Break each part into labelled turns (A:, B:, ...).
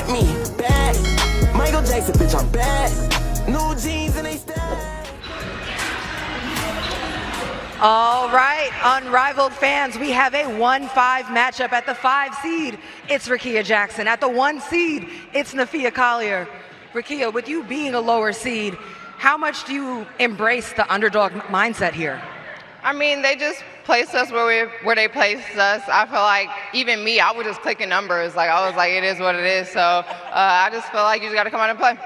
A: want me bad. Michael Jackson, bitch, I'm bad. New jeans and they stack.
B: All right, unrivaled fans, we have a 1-5 matchup at the 5 seed. It's Rickea Jackson. At the 1 seed, it's Napheesa Collier. Rickea, with you being a lower seed, how much do you embrace the underdog mindset here?
C: I mean, they just placed us where they placed us. I feel like even me, I was just clicking numbers. Like I was like, it is what it is. So I just feel like you just got to come out and play.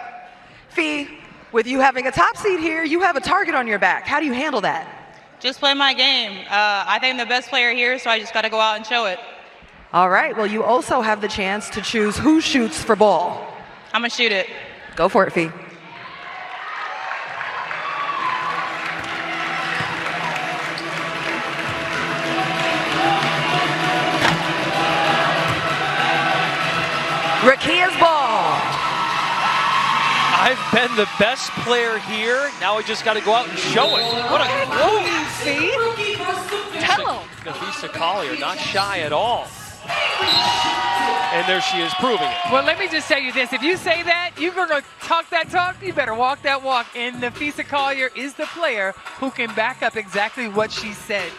B: Fee, with you having a top seed here, you have a target on your back. How do you handle that?
D: Just play my game. I think I'm the best player here, so I just got to go out and show it.
B: All right, well, you also have the chance to choose who shoots for ball.
D: I'm going to shoot it.
B: Go for it, Fee. Rickea's ball.
E: I've been the best player here. Now I just got to go out and show it. What a move!
B: See? Tell him.
E: Napheesa Collier, not shy at all. And there she is, proving it.
F: Well, let me just tell you this. If you say that, you're going to talk that talk, you better walk that walk. And Napheesa Collier is the player who can back up exactly what she said.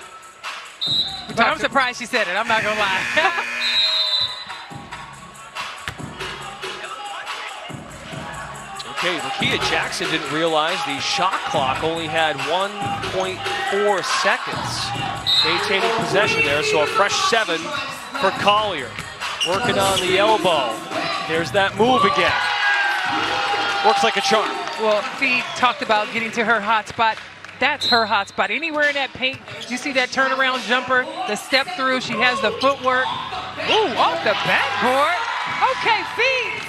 F: But I'm surprised she said it. I'm not going to lie.
E: Okay, Rickea Jackson didn't realize the shot clock only had 1.4 seconds. Maintaining possession there, so a fresh 7 for Collier. Working on the elbow. There's that move again. Works like a charm.
F: Well, Fee talked about getting to her hot spot. That's her hot spot. Anywhere in that paint, you see that turnaround jumper, the step through, she has the footwork. Ooh, off the backboard. Okay, Fee.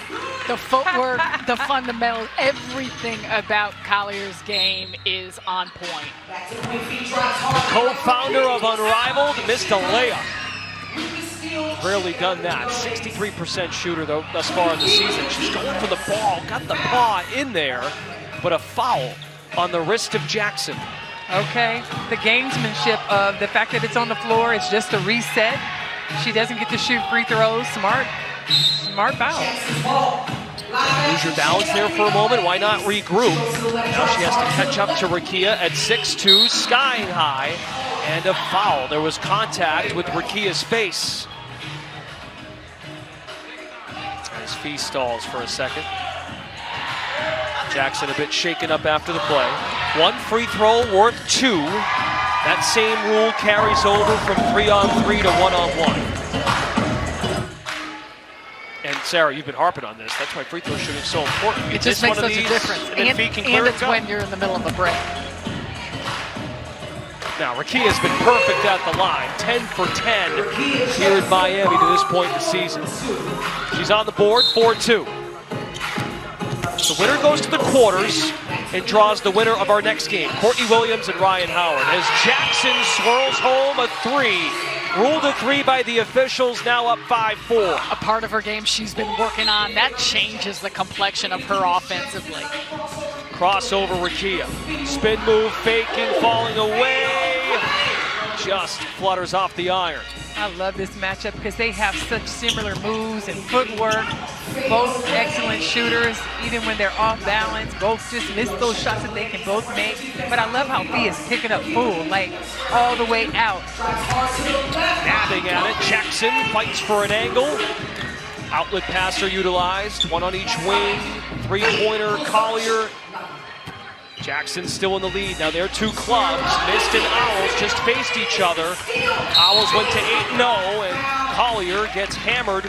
G: The footwork, the fundamentals, everything about Collier's game is on point.
E: The co-founder of Unrivaled missed a layup. Rarely done that. 63% shooter though thus far in the season. She's going for the ball, got the paw in there, but a foul on the wrist of Jackson.
F: Okay, the gamesmanship of the fact that it's on the floor, it's just a reset. She doesn't get to shoot free throws. Smart foul.
E: Lose your balance there for a moment. Why not regroup? Now she has to catch up to Rickea at 6'2", sky high, and a foul. There was contact with Rickea's face. As Fee stalls for a second. Jackson a bit shaken up after the play. 1 free throw worth 2. That same rule carries over from 3-on-3 to 1-on-1. And Sarah, you've been harping on this. That's why free throw shooting is so important.
G: It just makes such a difference. And it's when you're in the middle of a break.
E: Now, Rickea's been perfect at the line. 10 for 10 here in Miami to this point in the season. She's on the board, 4-2. The winner goes to the quarters and draws the winner of our next game, Courtney Williams and Ryan Howard, as Jackson swirls home a 3. Ruled a 3 by the officials, now up 5-4.
G: A part of her game she's been working on. That changes the complexion of her offensively.
E: Crossover Rickea. Spin move, faking, falling away. Just flutters off the iron.
F: I love this matchup because they have such similar moves and footwork. Both excellent shooters, even when they're off balance. Both just miss those shots that they can both make. But I love how Fee is picking up full, like all the way out.
E: Nabbing at it. Jackson fights for an angle. Outlet passer utilized. 1 on each wing. 3-pointer Collier. Jackson still in the lead. Now their 2 clubs, Mist and Owls, just faced each other. Owls went to 8-0, and Collier gets hammered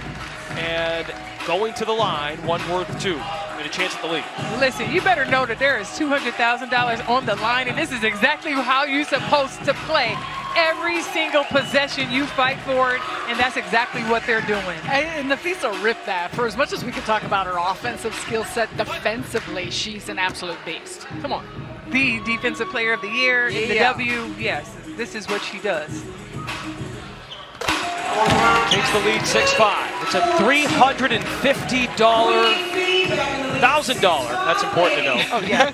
E: and going to the line, 1 worth 2. And a chance at the lead.
F: Listen, you better know that there is $200,000 on the line, and this is exactly how you're supposed to play. Every single possession you fight for it, and that's exactly what they're doing.
G: And Napheesa ripped that. For as much as we can talk about her offensive skill set, defensively, she's an absolute beast. Come on.
F: The defensive player of the year in the W. Yes, this is what she does.
E: Takes the lead 6-5. It's a $350,000. That's important to know.
G: Oh, yeah.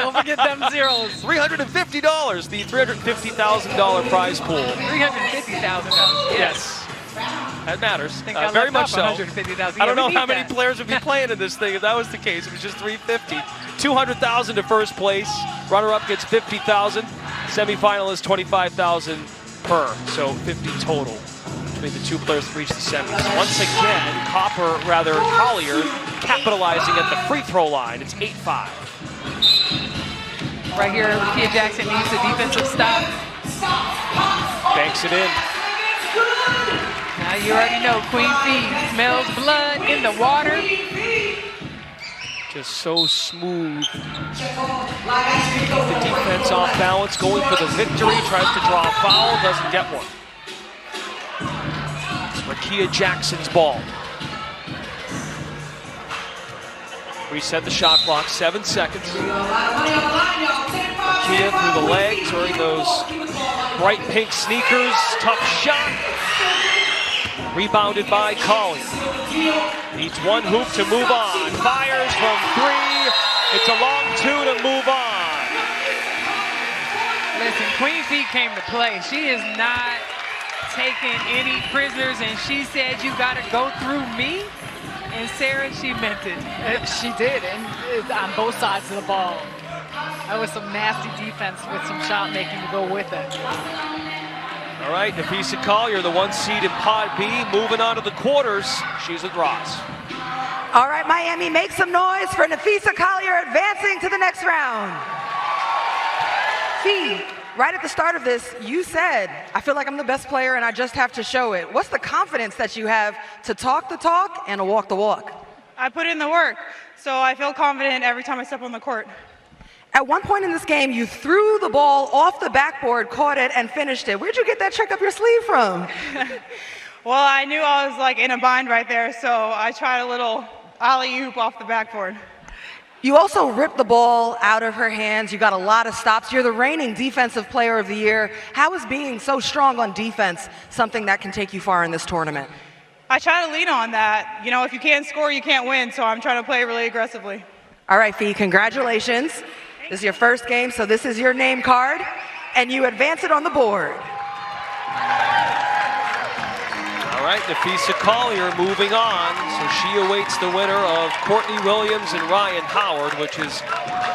G: Don't forget them zeros.
E: $350, the $350,000 prize pool.
F: $350,000.
E: Yes. That matters.
F: I think I
E: Very
F: left
E: much
F: off
E: so.
F: 150,000.
E: I don't know
F: we
E: how
F: need
E: many
F: that.
E: players would be playing in this thing if that was the case. It was just 350. 200,000 to first place. Runner-up gets 50,000. Semifinalist 25,000 per. So 50 total between the two players who reached the semis. Once again, Collier capitalizing at the free throw line. It's 8-5.
F: Right here, Rickea Jackson needs a defensive stop.
E: Banks it in.
F: Now you already know Queen Fee smells blood in the water.
E: Just so smooth. The defense off balance, going for the victory, tries to draw a foul, doesn't get one. It's Rickea Jackson's ball. Reset the shot clock, 7 seconds. Rickea through the legs, wearing those bright pink sneakers, tough shot. Rebounded by Collier. Needs one hoop to move on. Fires from 3. It's a long 2 to move on.
F: Listen, Queen Fee came to play. She is not taking any prisoners, and she said, you got to go through me. And Sarah, she meant it.
G: She did, and on both sides of the ball. That was some nasty defense with some shot making to go with it.
E: All right, Napheesa Collier, the 1 seed in Pod B, moving on to the quarters. She's with Ross.
B: All right, Miami, make some noise for Napheesa Collier advancing to the next round. Fee, right at the start of this, you said, I feel like I'm the best player and I just have to show it. What's the confidence that you have to talk the talk and to walk the walk?
D: I put in the work, so I feel confident every time I step on the court.
B: At one point in this game, you threw the ball off the backboard, caught it, and finished it. Where'd you get that trick up your sleeve from?
D: Well, I knew I was like in a bind right there, so I tried a little alley-oop off the backboard.
B: You also ripped the ball out of her hands. You got a lot of stops. You're the reigning Defensive Player of the Year. How is being so strong on defense something that can take you far in this tournament?
D: I try to lean on that. You know, if you can't score, you can't win, so I'm trying to play really aggressively.
B: All right, Fee, congratulations. This is your first game, so this is your name card, and you advance it on the board.
E: All right, Napheesa Collier moving on. So she awaits the winner of Courtney Williams and Ryan Howard, which is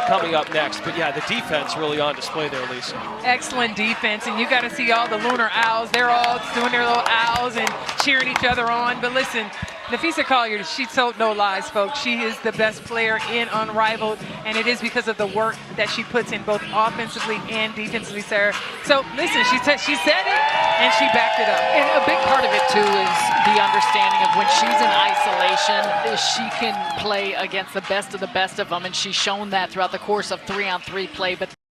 E: coming up next. But yeah, the defense really on display there, Lisa.
F: Excellent defense, and you got to see all the Lunar Owls. They're all doing their little owls and cheering each other on. But listen, Napheesa Collier, she told no lies, folks. She is the best player in Unrivaled, and it is because of the work that she puts in both offensively and defensively, Sarah. So listen, she said it, and she backed it up.
G: And a big part of it, too, is the understanding of when she's in isolation, she can play against the best of them, and she's shown that throughout the course of 3-on-3 play. But